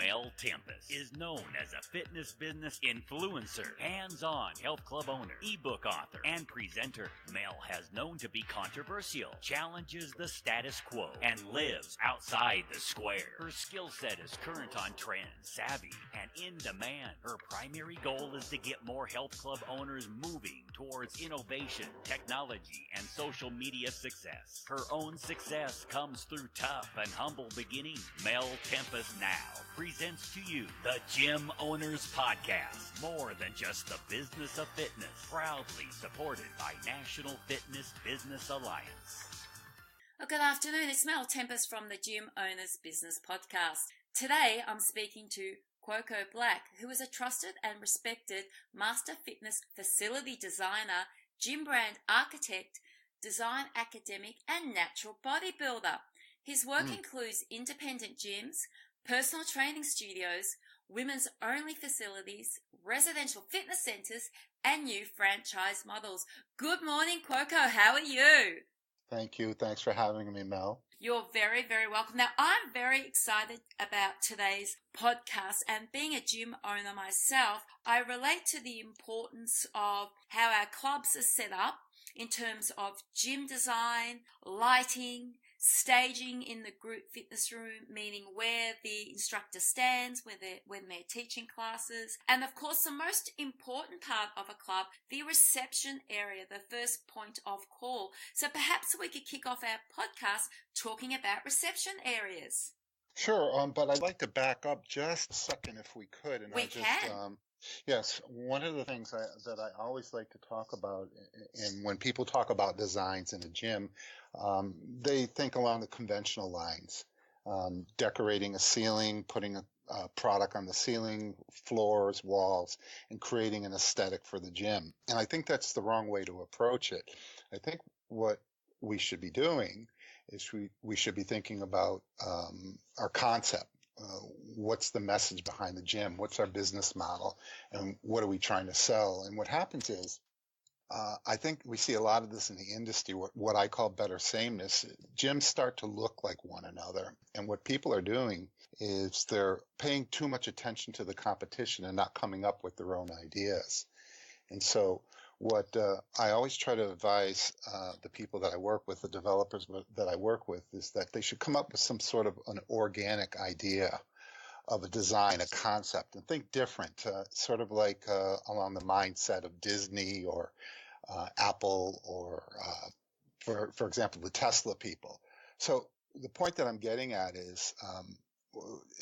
Mel Tempest is known as a fitness business influencer, hands-on health club owner, ebook author, and presenter. Mel has known to be controversial, challenges the status quo, and lives outside the square. Her skill set is current on trend, savvy, and in demand. Her primary goal is to get more health club owners moving towards innovation, technology, and social media success. Her own success comes through tough and humble beginnings. Mel Tempest now presents to you the Gym Owners Podcast, more than just the business of fitness, proudly supported by National Fitness Business Alliance. Well, good afternoon, it's Mel Tempest from the Gym Owners Business Podcast. Today I'm speaking to Cuoco Black, who is a trusted and respected master fitness facility designer, gym brand architect, design academic, and natural bodybuilder. His work includes independent gyms, personal training studios, women's only facilities, residential fitness centers, and new franchise models. Good morning, Cuoco. How are you? Thank you. Thanks for having me, Mel. You're very, very welcome. Now, I'm very excited about today's podcast, and being a gym owner myself, I relate to the importance of how our clubs are set up in terms of gym design, lighting, staging in the group fitness room, meaning where the instructor stands when they're teaching classes, and of course the most important part of a club, the reception area, the first point of call. So perhaps we could kick off our podcast talking about reception areas. Sure, but I'd like to back up just a second if we could. And we can. Yes, one of the things that I always like to talk about, and when people talk about designs in a gym, they think along the conventional lines, decorating a ceiling, putting a product on the ceiling, floors, walls, and creating an aesthetic for the gym. And I think that's the wrong way to approach it. I think what we should be doing is we should be thinking about our concept. What's the message behind the gym? What's our business model? And what are we trying to sell? And what happens is, I think we see a lot of this in the industry, what I call better sameness. Gyms start to look like one another. And what people are doing is they're paying too much attention to the competition and not coming up with their own ideas. And so what I always try to advise the people that I work with, the developers that I work with, is that they should come up with some sort of an organic idea of a design, a concept, and think different, sort of like along the mindset of Disney or Apple or, for example, the Tesla people. So the point that I'm getting at is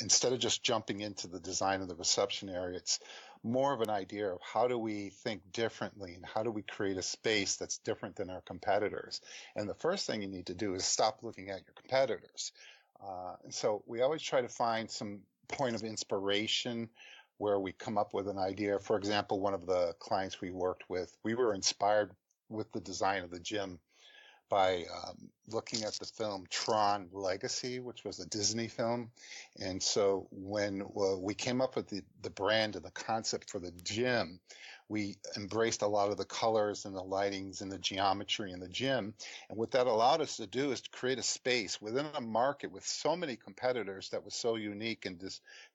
instead of just jumping into the design of the reception area, it's more of an idea of how do we think differently and how do we create a space that's different than our competitors. And the first thing you need to do is stop looking at your competitors. And so we always try to find some point of inspiration where we come up with an idea. For example, one of the clients we worked with, we were inspired with the design of the gym by looking at the film Tron Legacy, which was a Disney film. And so when we came up with the brand and the concept for the gym, we embraced a lot of the colors and the lightings and the geometry in the gym. And what that allowed us to do is to create a space within a market with so many competitors that was so unique and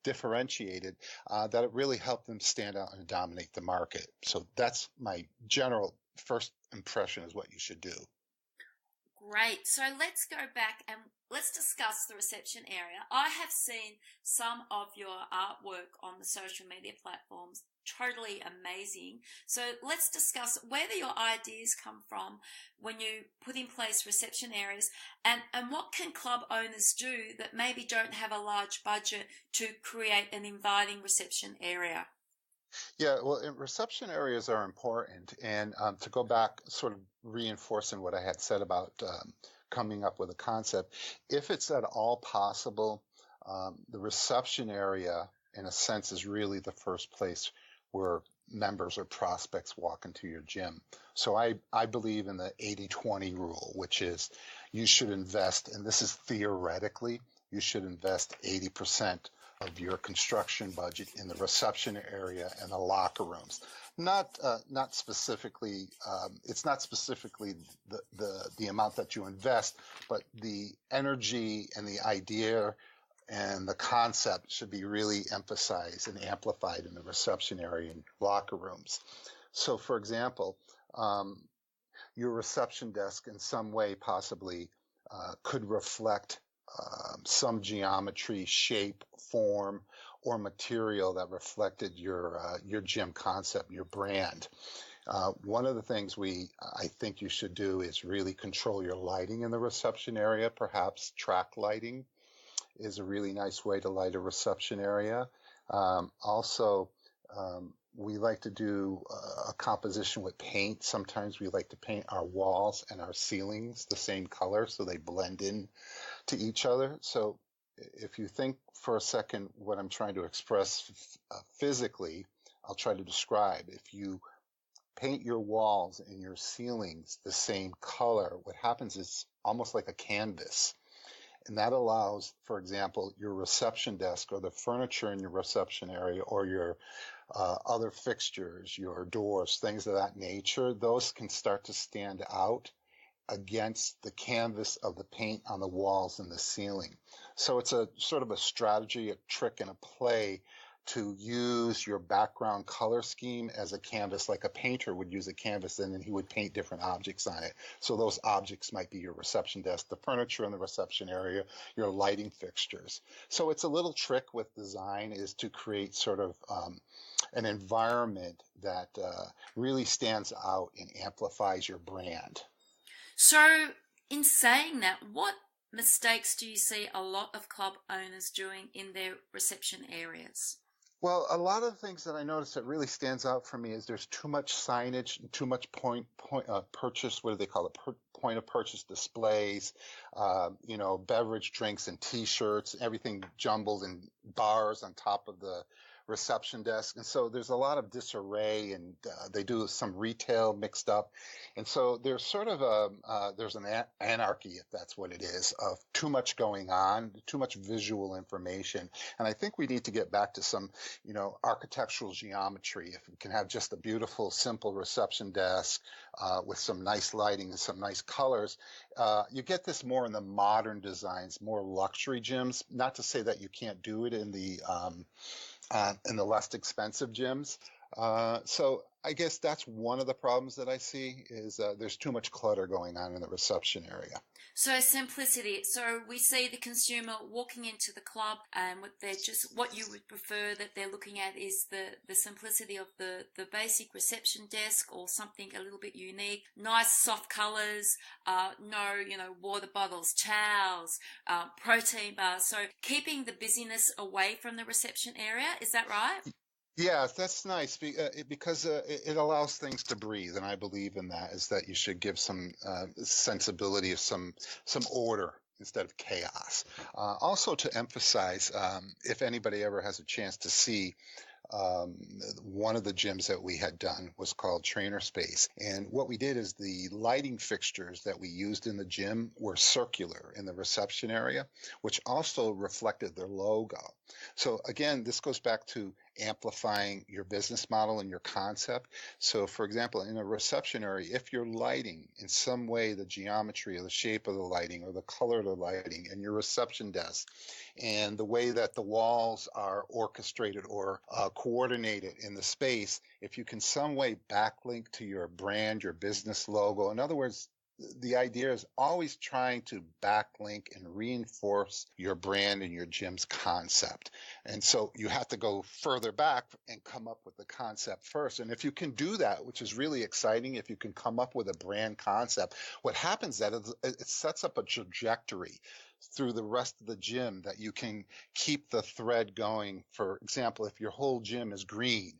differentiated that it really helped them stand out and dominate the market. So that's my general first impression is what you should do. Great. So let's go back and let's discuss the reception area. I have seen some of your artwork on the social media platforms. Totally amazing. So let's discuss where do your ideas come from when you put in place reception areas, and what can club owners do that maybe don't have a large budget to create an inviting reception area? Yeah, well, reception areas are important. And to go back, sort of reinforcing what I had said about coming up with a concept, if it's at all possible, the reception area, in a sense, is really the first place where members or prospects walk into your gym. So I believe in the 80-20 rule, which is you should invest, and this is theoretically, you should invest 80% of your construction budget in the reception area and the locker rooms. Not specifically. It's not specifically the amount that you invest, but the energy and the idea and the concept should be really emphasized and amplified in the reception area and locker rooms. So, for example, your reception desk in some way possibly could reflect some geometry, shape, form, or material that reflected your gym concept, your brand. One of the things I think you should do is really control your lighting in the reception area. Perhaps track lighting is a really nice way to light a reception area. Also, we like to do a composition with paint. Sometimes we like to paint our walls and our ceilings the same color so they blend in to each other. So if you think for a second what I'm trying to express physically, I'll try to describe. If you paint your walls and your ceilings the same color, what happens is almost like a canvas. And that allows, for example, your reception desk or the furniture in your reception area or your other fixtures, your doors, things of that nature, those can start to stand out against the canvas of the paint on the walls and the ceiling. So it's a sort of a strategy, a trick, and a play to use your background color scheme as a canvas, like a painter would use a canvas, and then he would paint different objects on it. So those objects might be your reception desk, the furniture in the reception area, your lighting fixtures. So it's a little trick with design, is to create sort of an environment that really stands out and amplifies your brand. So in saying that, what mistakes do you see a lot of club owners doing in their reception areas? Well, a lot of the things that I notice that really stands out for me is there's too much signage, too much purchase, what do they call it? Point of purchase displays, beverage, drinks, and T-shirts, everything jumbled in bars on top of the reception desk. And so there's a lot of disarray, and they do some retail mixed up. And so there's sort of there's an anarchy, if that's what it is, of too much going on, too much visual information. And I think we need to get back to some, architectural geometry. If we can have just a beautiful, simple reception desk with some nice lighting and some nice colors, you get this more in the modern designs, more luxury gyms. Not to say that you can't do it in the less expensive gyms. So I guess that's one of the problems that I see is there's too much clutter going on in the reception area. So simplicity. So we see the consumer walking into the club, and what you would prefer that they're looking at is the simplicity of the basic reception desk, or something a little bit unique. Nice soft colors, no water bottles, towels, protein bars. So keeping the busyness away from the reception area. Is that right? Yeah, that's nice because it allows things to breathe, and I believe in that. Is that you should give some sensibility of some order instead of chaos. Also, to emphasize, if anybody ever has a chance to see. One of the gyms that we had done was called Trainer Space. And what we did is the lighting fixtures that we used in the gym were circular in the reception area, which also reflected their logo. So again, this goes back to amplifying your business model and your concept. So for example, in a reception area, if your lighting in some way, the geometry or the shape of the lighting or the color of the lighting and your reception desk and the way that the walls are orchestrated or coordinated in the space, if you can some way backlink to your brand, your business logo, in other words, the idea is always trying to backlink and reinforce your brand and your gym's concept. And so you have to go further back and come up with the concept first. And if you can do that, which is really exciting, if you can come up with a brand concept, what happens is that it sets up a trajectory through the rest of the gym that you can keep the thread going. For example, if your whole gym is green,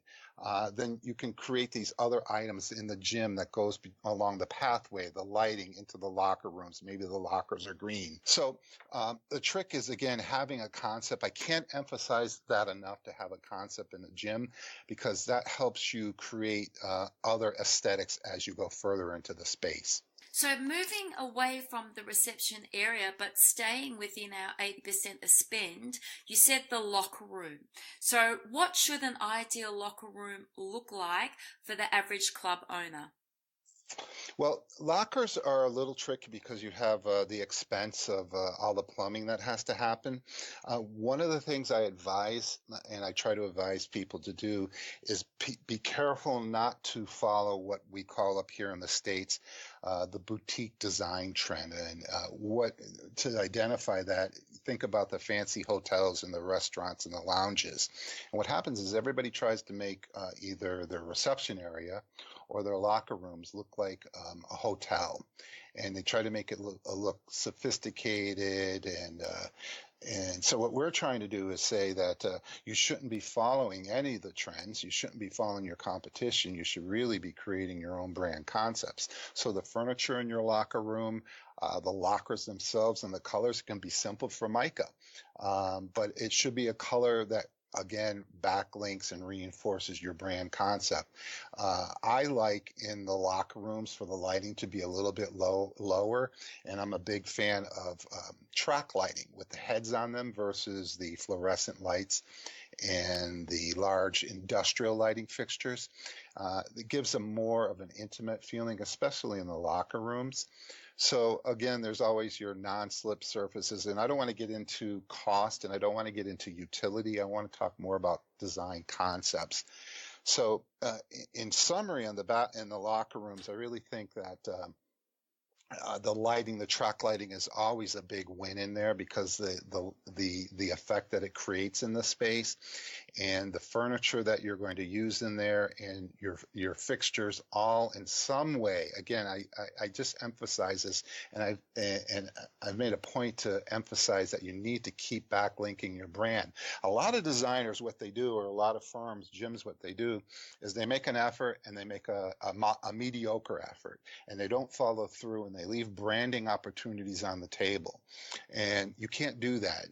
then you can create these other items in the gym that goes along the pathway, the lighting into the locker rooms. Maybe the lockers are green. So the trick is, again, having a concept. I can't emphasize that enough, to have a concept in the gym, because that helps you create other aesthetics as you go further into the space. So moving away from the reception area, but staying within our 80% of spend, you said the locker room. So what should an ideal locker room look like for the average club owner? Well, lockers are a little tricky because you have the expense of all the plumbing that has to happen. One of the things I advise, and I try to advise people to do, is be careful not to follow what we call up here in the States the boutique design trend. And what to identify that, think about the fancy hotels and the restaurants and the lounges. And what happens is everybody tries to make either their reception area or their locker rooms look like a hotel, and they try to make it look sophisticated. And so what we're trying to do is say that you shouldn't be following any of the trends. You shouldn't be following your competition. You should really be creating your own brand concepts. So the furniture in your locker room, the lockers themselves, and the colors can be simple for mica, but it should be a color that again backlinks and reinforces your brand concept. I like in the locker rooms for the lighting to be a little bit lower, and I'm a big fan of track lighting with the heads on them versus the fluorescent lights and the large industrial lighting fixtures. It gives them more of an intimate feeling, especially in the locker rooms. So again, there's always your non-slip surfaces, and I don't want to get into cost, and I don't want to get into utility. I want to talk more about design concepts. So in summary, in the locker rooms, I really think that the lighting, the track lighting, is always a big win in there because the effect that it creates in the space, and the furniture that you're going to use in there, and your fixtures, all in some way. Again, I just emphasize this, and I've made a point to emphasize that you need to keep backlinking your brand. A lot of designers, what they do, or a lot of firms, gyms, what they do is they make an effort and they make a mediocre effort, and they don't follow through, and they leave branding opportunities on the table. And you can't do that.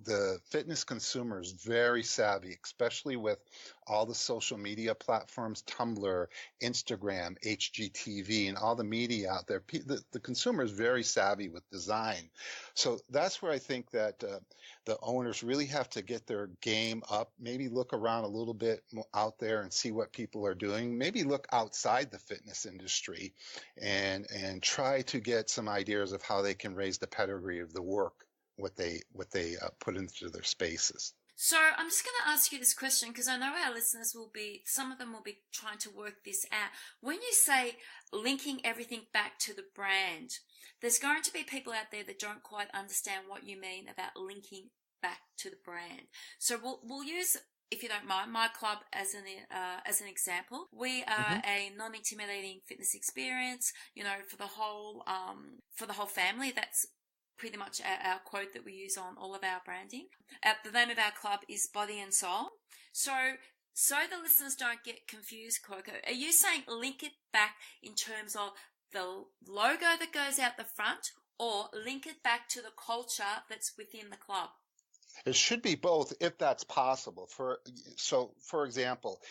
The fitness consumer is very savvy, especially with all the social media platforms, Tumblr, Instagram, HGTV, and all the media out there. The consumer is very savvy with design. So that's where I think that the owners really have to get their game up, maybe look around a little bit out there and see what people are doing, maybe look outside the fitness industry and try to get some ideas of how they can raise the pedigree of the work, what they put into their spaces. So I'm just going to ask you this question because I know our listeners some of them will be trying to work this out. When you say linking everything back to the brand, there's going to be people out there that don't quite understand what you mean about linking back to the brand. So we'll use, if you don't mind, my club as an example. We are a non-intimidating fitness experience, for the whole family. That's pretty much our quote that we use on all of our branding. The name of our club is Body and Soul. So the listeners don't get confused, Cuoco, are you saying link it back in terms of the logo that goes out the front, or link it back to the culture that's within the club? It should be both, if that's possible. For example,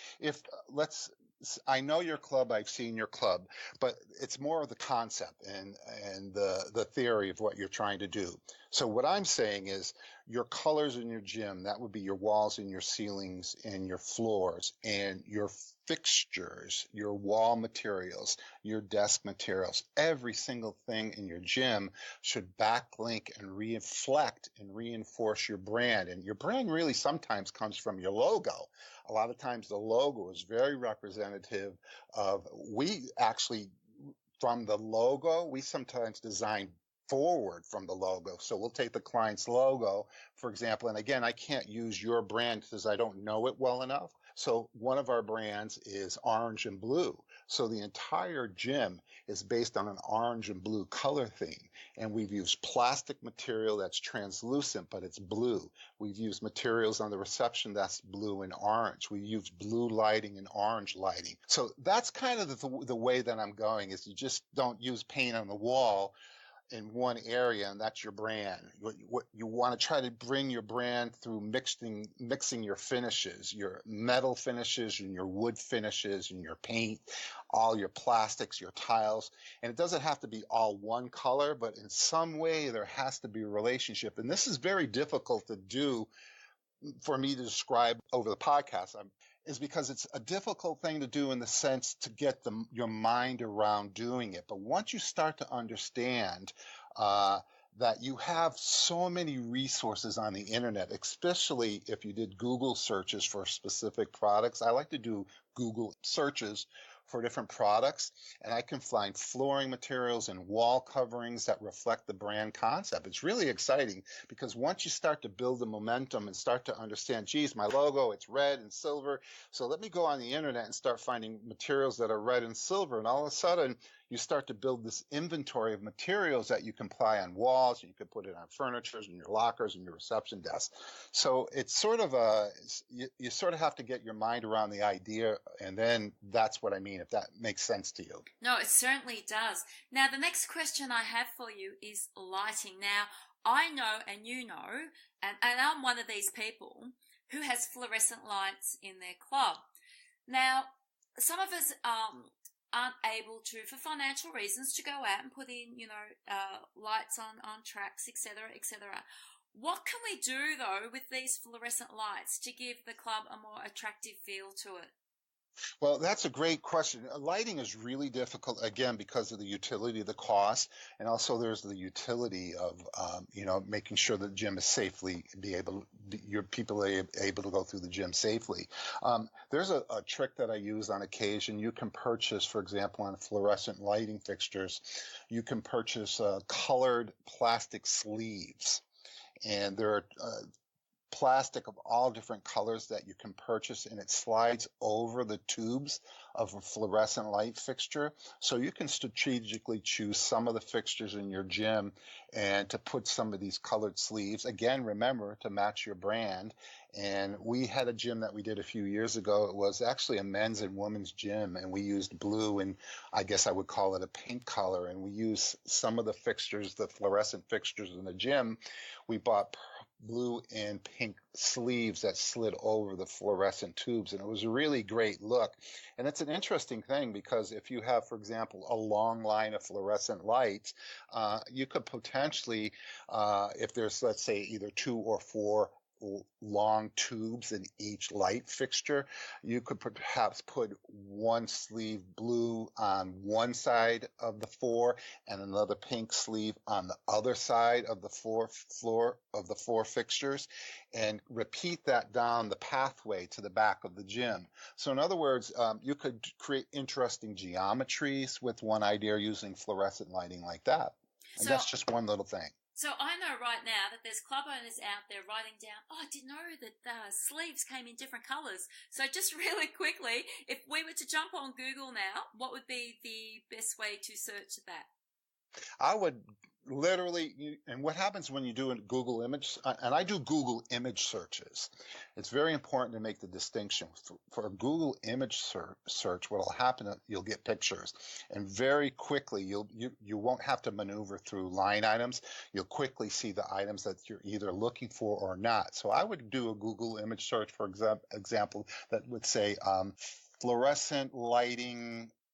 I know your club, I've seen your club, but it's more of the concept and the theory of what you're trying to do. So what I'm saying is your colors in your gym, that would be your walls and your ceilings and your floors and your fixtures, your wall materials, your desk materials. Every single thing in your gym should backlink and reflect and reinforce your brand. And your brand really sometimes comes from your logo. A lot of times the logo is very representative of, from the logo, we sometimes design forward from the logo. So we'll take the client's logo, for example, and again, I can't use your brand because I don't know it well enough. So one of our brands is orange and blue. So the entire gym is based on an orange and blue color theme. And we've used plastic material that's translucent, but it's blue. We've used materials on the reception that's blue and orange. We use blue lighting and orange lighting. So that's kind of the way that I'm going, is you just don't use paint on the wall in one area, and that's your brand. What you want to try to bring your brand through mixing your finishes, your metal finishes and your wood finishes and your paint, all your plastics, your tiles. And it doesn't have to be all one color, but in some way there has to be a relationship. And this is very difficult to do for me to describe over the podcast. is because it's a difficult thing to do in the sense to get your mind around doing it. But once you start to understand that you have so many resources on the internet, especially if you did Google searches for specific products. I like to do Google searches for different products, and I can find flooring materials and wall coverings that reflect the brand concept. It's really exciting because once you start to build the momentum and start to understand, geez, my logo, it's red and silver, so let me go on the internet and start finding materials that are red and silver, and all of a sudden you start to build this inventory of materials that you can apply on walls, and you can put it on furniture and your lockers and your reception desk. So it's sort of you sort of have to get your mind around the idea, and then that's what I mean, if that makes sense to you. No, it certainly does. Now, the next question I have for you is lighting. Now, I know, and you know, and I'm one of these people who has fluorescent lights in their club. Now, some of us aren't able to, for financial reasons, to go out and put in, lights on tracks, etc., etc. What can we do, though, with these fluorescent lights to give the club a more attractive feel to it? Well, that's a great question. Lighting is really difficult, again, because of the utility, the cost, and also there's the utility of, making sure the gym is safely your people are able to go through the gym safely. There's a trick that I use on occasion. You can purchase, for example, on fluorescent lighting fixtures, you can purchase colored plastic sleeves, and there are plastic of all different colors that you can purchase, and it slides over the tubes of a fluorescent light fixture. So you can strategically choose some of the fixtures in your gym and to put some of these colored sleeves. Again, remember to match your brand. And we had a gym that we did a few years ago. It was actually a men's and women's gym, and we used blue, and I guess I would call it a pink color. And we used some of the fixtures, the fluorescent fixtures in the gym. We bought blue and pink sleeves that slid over the fluorescent tubes, and it was a really great look. And it's an interesting thing because if you have, for example, a long line of fluorescent lights, you could potentially, if there's, let's say, either 2 or 4 long tubes in each light fixture, you could perhaps put one sleeve blue on one side of the 4 and another pink sleeve on the other side of the floor of the 4 fixtures, and repeat that down the pathway to the back of the gym. So in other words, you could create interesting geometries with one idea using fluorescent lighting like that. And that's just one little thing. So I know right now that there's club owners out there writing down, I didn't know that sleeves came in different colours. So just really quickly, if we were to jump on Google now, what would be the best way to search that? I would literally, and what happens when you do a Google image, and I do Google image searches. It's very important to make the distinction. For a Google image search, what will happen, you'll get pictures, and very quickly you won't have to maneuver through line items. You'll quickly see the items that you're either looking for or not. So I would do a Google image search, for example, that would say fluorescent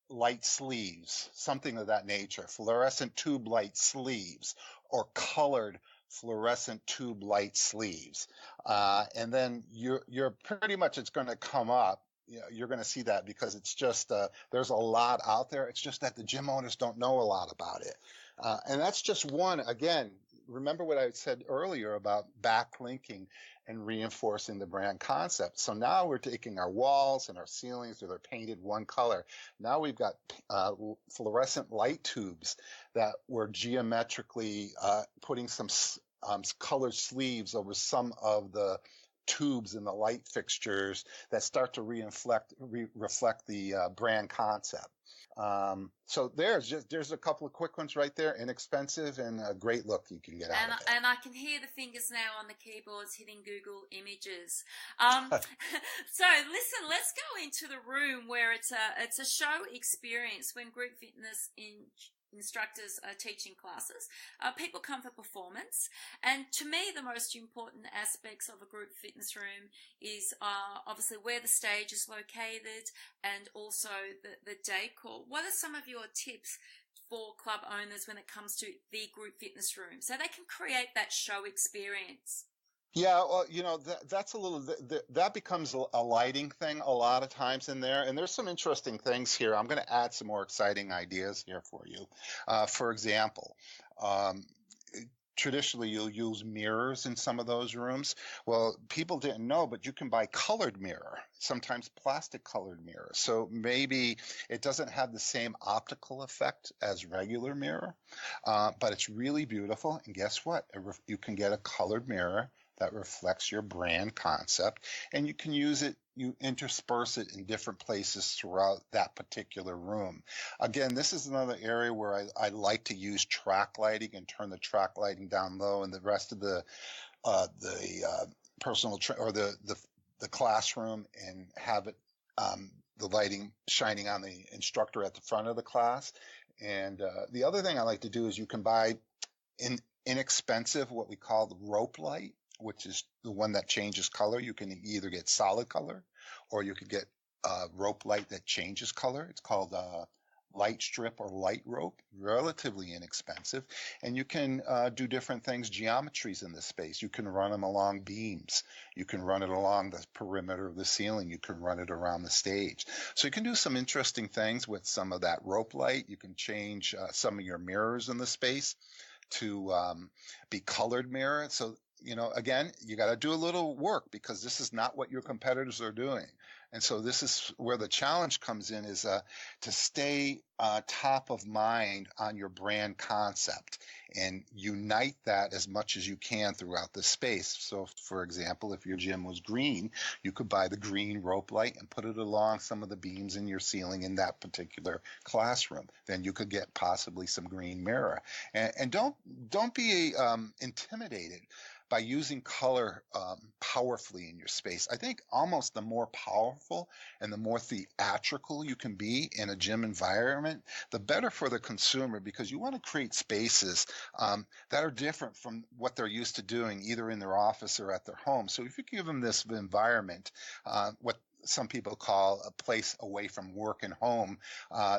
light sleeves, something of that nature, fluorescent tube light sleeves, or colored fluorescent tube light sleeves. And then you're pretty much, it's going to come up. You're going to see that because it's just, there's a lot out there. It's just that the gym owners don't know a lot about it. And that's just one. Again, remember what I said earlier about backlinking and reinforcing the brand concept. So now we're taking our walls and our ceilings that are painted one color. Now we've got fluorescent light tubes that we're geometrically putting some colored sleeves over some of the tubes in the light fixtures that start to reflect the brand concept. So there's a couple of quick ones right there, inexpensive and a great look you can get out of it. And I can hear the fingers now on the keyboards hitting Google Images. So listen, let's go into the room where it's a show experience when group fitness instructors are teaching classes. People come for performance, and to me the most important aspects of a group fitness room is obviously where the stage is located and also the decor. What are some of your tips for club owners when it comes to the group fitness room so they can create that show experience? Yeah, well, that's a little that becomes a lighting thing a lot of times in there, and there's some interesting things here. I'm going to add some more exciting ideas here for you. For example, um, traditionally you'll use mirrors in some of those rooms. Well, people didn't know, but you can buy colored mirror, sometimes plastic colored mirror. So maybe it doesn't have the same optical effect as regular mirror, but it's really beautiful. And guess what? You can get a colored mirror that reflects your brand concept, and you can use it, you intersperse it in different places throughout that particular room. Again, this is another area where I like to use track lighting and turn the track lighting down low, and the rest of the personal or the classroom, and have it the lighting shining on the instructor at the front of the class. And the other thing I like to do is you can buy inexpensive, what we call the rope light, which is the one that changes color. You can either get solid color, or you could get rope light that changes color. It's called light strip or light rope, relatively inexpensive. And you can do different things, geometries in the space. You can run them along beams. You can run it along the perimeter of the ceiling. You can run it around the stage. So you can do some interesting things with some of that rope light. You can change some of your mirrors in the space to be colored mirror. So, again, you got to do a little work, because this is not what your competitors are doing. And so this is where the challenge comes in, is to stay top of mind on your brand concept and unite that as much as you can throughout the space. So, for example, if your gym was green, you could buy the green rope light and put it along some of the beams in your ceiling in that particular classroom. Then you could get possibly some green mirror. And don't be intimidated by using color powerfully in your space. I think almost the more powerful and the more theatrical you can be in a gym environment, the better for the consumer, because you want to create spaces that are different from what they're used to doing, either in their office or at their home. So if you give them this environment, what some people call a place away from work and home,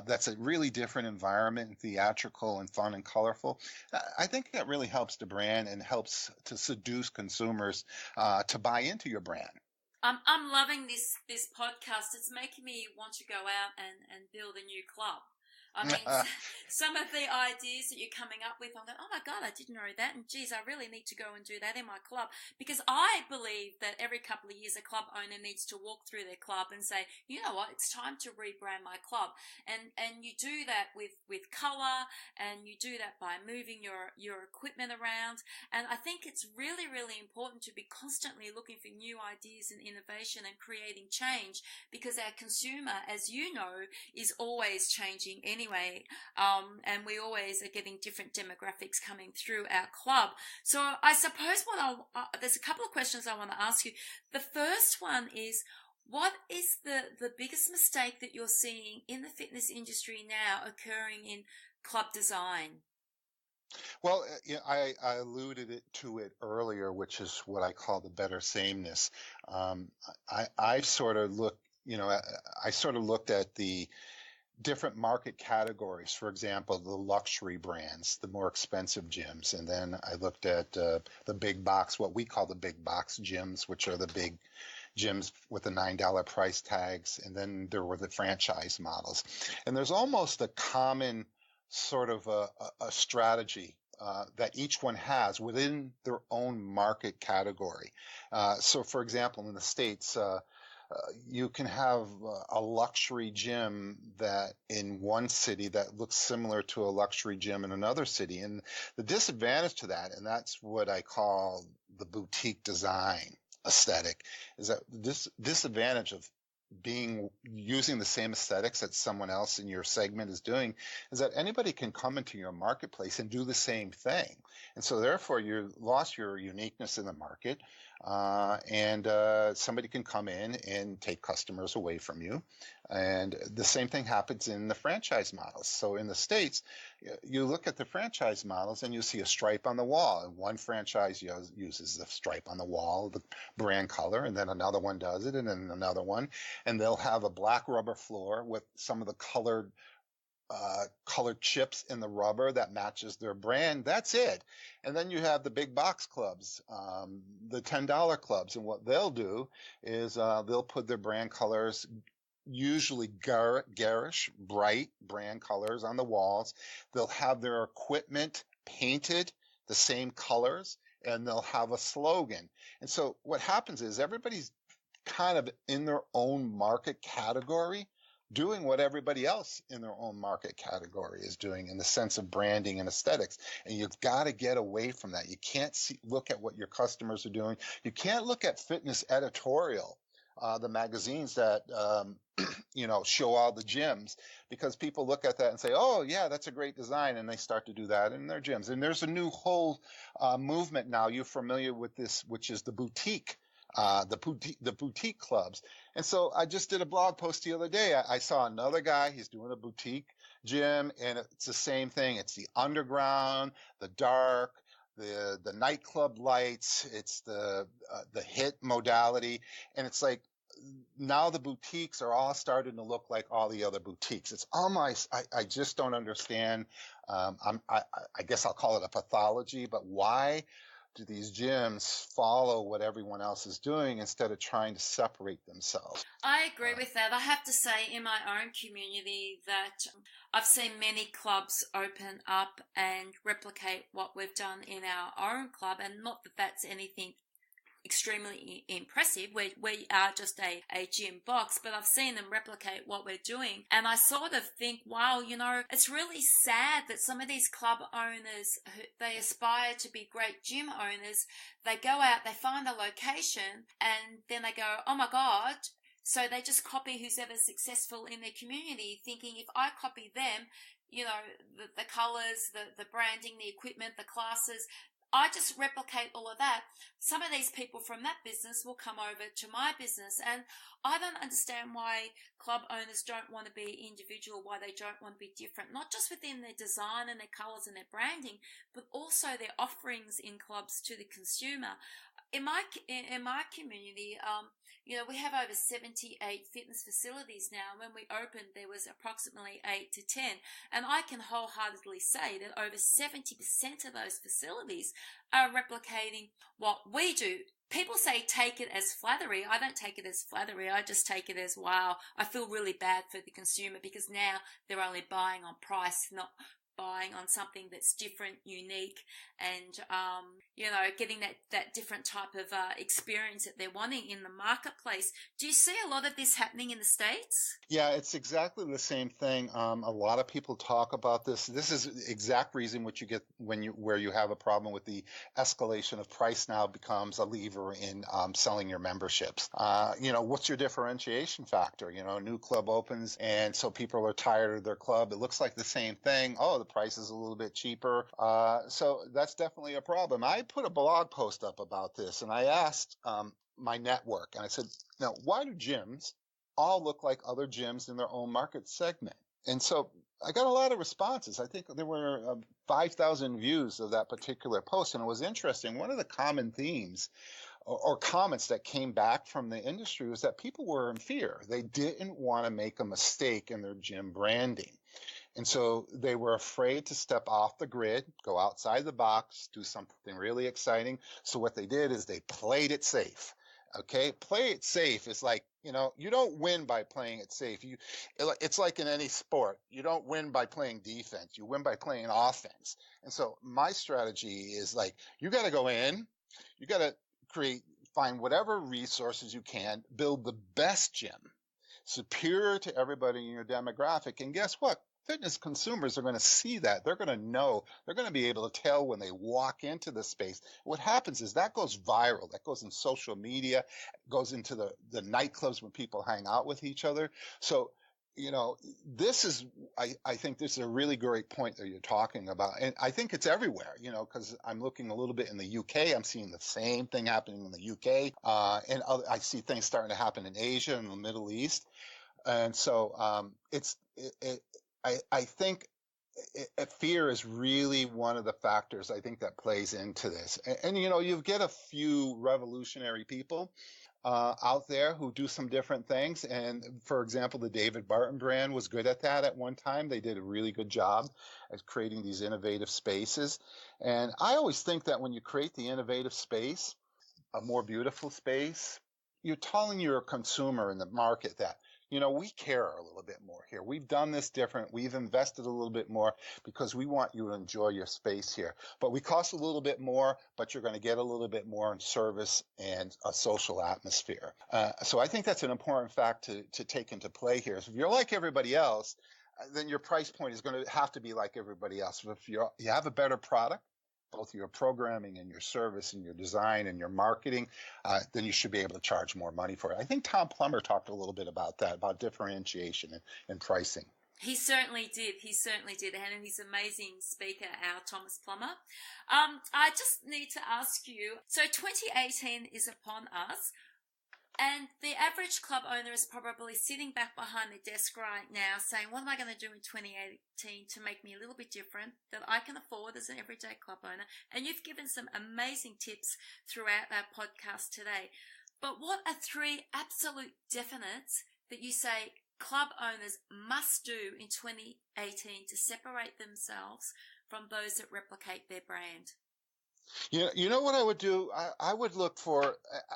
that's a really different environment, and theatrical and fun and colorful. I think that really helps the brand and helps to seduce consumers to buy into your brand. I'm loving this podcast. It's making me want to go out and build a new club. I mean, some of the ideas that you're coming up with, I'm going, oh my God, I didn't know that. And geez, I really need to go and do that in my club. Because I believe that every couple of years a club owner needs to walk through their club and say, you know what, it's time to rebrand my club. And you do that with color, and you do that by moving your equipment around. And I think it's really, really important to be constantly looking for new ideas and innovation and creating change, because our consumer, as you know, is always changing anyway. And we always are getting different demographics coming through our club. So I suppose there's a couple of questions I want to ask you. The first one is, what is the biggest mistake that you're seeing in the fitness industry now occurring in club design? Well, I alluded to it earlier, which is what I call the better sameness. I sort of looked at the different market categories. For example, the luxury brands, the more expensive gyms. And then I looked at the big box, what we call the big box gyms, which are the big gyms with the $9 price tags. And then there were the franchise models. And there's almost a common sort of a strategy that each one has within their own market category. So, for example, in the States, you can have a luxury gym that in one city that looks similar to a luxury gym in another city. And the disadvantage to that, and that's what I call the boutique design aesthetic, is that this disadvantage of using the same aesthetics that someone else in your segment is doing, is that anybody can come into your marketplace and do the same thing. And so therefore you lost your uniqueness in the market, and somebody can come in and take customers away from you. And the same thing happens in the franchise models. So in the States, you look at the franchise models and you see a stripe on the wall, and one franchise uses the stripe on the wall, the brand color, and then another one does it, and then another one, and they'll have a black rubber floor with some of the colored colored chips in the rubber that matches their brand. That's it. And then you have the big box clubs, the $10 clubs. And what they'll do is they'll put their brand colors, usually garish, bright brand colors on the walls. They'll have their equipment painted the same colors, and they'll have a slogan. And so what happens is everybody's kind of in their own market category, doing what everybody else in their own market category is doing in the sense of branding and aesthetics. And you've got to get away from that. You can't look at what your customers are doing. You can't look at fitness editorial, the magazines that, show all the gyms, because people look at that and say, oh, yeah, that's a great design. And they start to do that in their gyms. And there's a new whole movement now. You're familiar with this, which is the boutique. The boutique clubs. And so I just did a blog post the other day. I saw another guy, he's doing a boutique gym, and it's the same thing. It's the underground, the dark, the nightclub lights, it's the HIIT modality. And it's like, now the boutiques are all starting to look like all the other boutiques. It's almost, I just don't understand. I guess I'll call it a pathology, but why do these gyms follow what everyone else is doing instead of trying to separate themselves? I agree with that. I have to say, in my own community, that I've seen many clubs open up and replicate what we've done in our own club, and not that that's anything extremely impressive. We are just a gym box, but I've seen them replicate what we're doing. And I sort of think, wow, it's really sad that some of these club owners, they aspire to be great gym owners. They go out, they find a location, and then they go, oh my God. So they just copy who's ever successful in their community, thinking if I copy them, the colors, the branding, the equipment, the classes, I just replicate all of that. Some of these people from that business will come over to my business, and I don't understand why club owners don't want to be individual, why they don't want to be different, not just within their design and their colors and their branding, but also their offerings in clubs to the consumer. In my community, we have over 78 fitness facilities now. When we opened, there was approximately 8 to 10. And I can wholeheartedly say that over 70% of those facilities are replicating what we do. People say take it as flattery. I don't take it as flattery. I just take it as, wow, I feel really bad for the consumer, because now they're only buying on price, not buying on something that's different, unique, and getting that different type of experience that they're wanting in the marketplace. Do you see a lot of this happening in the States? Yeah, it's exactly the same thing. A lot of people talk about this. This is the exact reason what you get where you have a problem with the escalation of price now becomes a lever in selling your memberships. What's your differentiation factor? A new club opens, and so people are tired of their club. It looks like the same thing. Oh, the price is a little bit cheaper. So that's definitely a problem. I put a blog post up about this, and I asked my network, and I said, now, why do gyms all look like other gyms in their own market segment? And so I got a lot of responses. I think there were 5,000 views of that particular post, and it was interesting. One of the common themes or comments that came back from the industry was that people were in fear. They didn't want to make a mistake in their gym branding. And so they were afraid to step off the grid, go outside the box, do something really exciting. So what they did is they played it safe. Okay, play it safe is like, you don't win by playing it safe. It's like in any sport. You don't win by playing defense. You win by playing offense. And so my strategy is like, you got to go in, you got to find whatever resources you can, build the best gym, superior to everybody in your demographic. And guess what? Fitness consumers are going to see that. They're going to know. They're going to be able to tell when they walk into the space. What happens is that goes viral. That goes in social media. It goes into the nightclubs when people hang out with each other. So, this is, I think this is a really great point that you're talking about. And I think it's everywhere, because I'm looking a little bit in the UK. I'm seeing the same thing happening in the UK. And I see things starting to happen in Asia and the Middle East. And so I think fear is really one of the factors I think that plays into this. And you get a few revolutionary people out there who do some different things. And for example, the David Barton brand was good at that at one time. They did a really good job at creating these innovative spaces. And I always think that when you create the innovative space, a more beautiful space, you're telling your consumer in the market that, we care a little bit more here. We've done this different. We've invested a little bit more because we want you to enjoy your space here. But we cost a little bit more, but you're going to get a little bit more in service and a social atmosphere. So I think that's an important fact to take into play here. So if you're like everybody else, then your price point is going to have to be like everybody else. But if you have a better product, both your programming and your service and your design and your marketing, then you should be able to charge more money for it. I think Tom Plummer talked a little bit about that, about differentiation and pricing. He certainly did. And he's an amazing speaker, our Thomas Plummer. I just need to ask you, so 2018 is upon us. And the average club owner is probably sitting back behind the desk right now saying, what am I going to do in 2018 to make me a little bit different that I can afford as an everyday club owner? And you've given some amazing tips throughout our podcast today. But what are 3 absolute definites that you say club owners must do in 2018 to separate themselves from those that replicate their brand? You know what I would do? I would look for,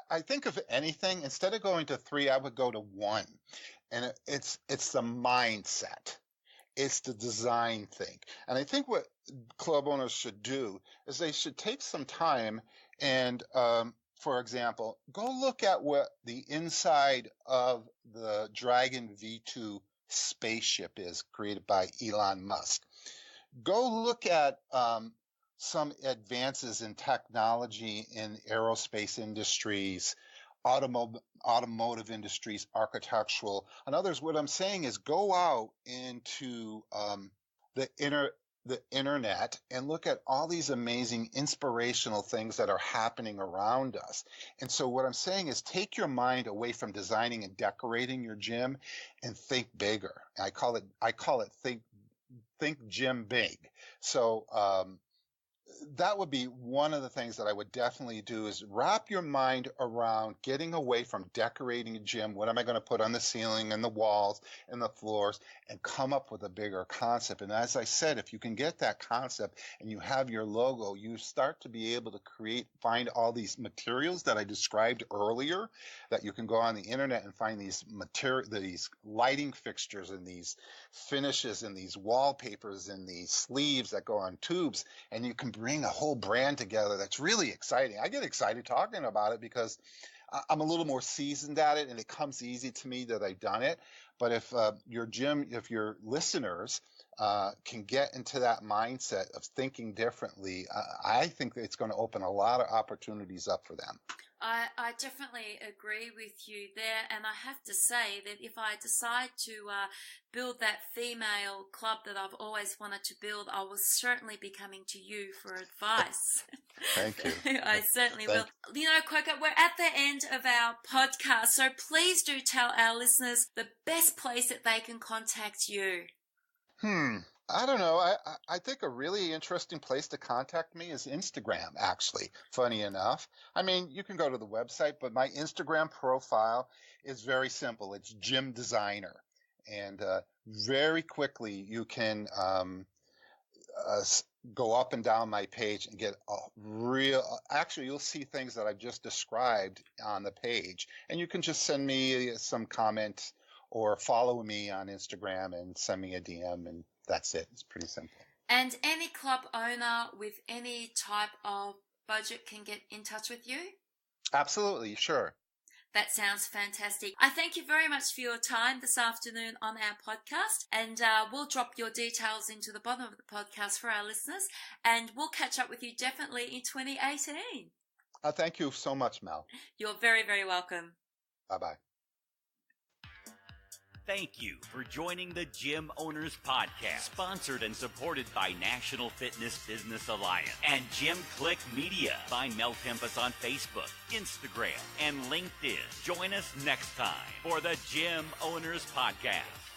I think of anything, instead of going to 3, I would go to 1. And it's the mindset. It's the design thing. And I think what club owners should do is they should take some time and, for example, go look at what the inside of the Dragon V2 spaceship is created by Elon Musk. Go look at, some advances in technology in aerospace industries, automotive industries, architectural. In others, what I'm saying is go out into the internet and look at all these amazing inspirational things that are happening around us. And so what I'm saying is take your mind away from designing and decorating your gym and think bigger. I call it think gym big. So that would be one of the things that I would definitely do is wrap your mind around getting away from decorating a gym. What am I going to put on the ceiling and the walls and the floors, and come up with a bigger concept? And as I said, if you can get that concept and you have your logo, you start to be able to find all these materials that I described earlier, that you can go on the internet and find these lighting fixtures and these finishes and these wallpapers and these sleeves that go on tubes, and you can bring a whole brand together. That's really exciting. I get excited talking about it because I'm a little more seasoned at it and it comes easy to me that I've done it. But if your listeners can get into that mindset of thinking differently, I think that it's going to open a lot of opportunities up for them. I definitely agree with you there, and I have to say that if I decide to build that female club that I've always wanted to build, I will certainly be coming to you for advice. Thank you. I certainly will. You know, Cuoco, we're at the end of our podcast, so please do tell our listeners the best place that they can contact you. I don't know. I think a really interesting place to contact me is Instagram, actually, funny enough. I mean, you can go to the website, but my Instagram profile is very simple. It's Gym Designer. And very quickly you can go up and down my page and get actually, you'll see things that I've just described on the page. And you can just send me some comment or follow me on Instagram and send me a DM, and that's it. It's pretty simple. And any club owner with any type of budget can get in touch with you? Absolutely, sure. That sounds fantastic. I thank you very much for your time this afternoon on our podcast, and we'll drop your details into the bottom of the podcast for our listeners, and we'll catch up with you definitely in 2018. Thank you so much, Mel. You're very, very welcome. Bye-bye. Thank you for joining the Gym Owners Podcast, sponsored and supported by National Fitness Business Alliance and Gym Click Media. Find Mel Tempest on Facebook, Instagram, and LinkedIn. Join us next time for the Gym Owners Podcast.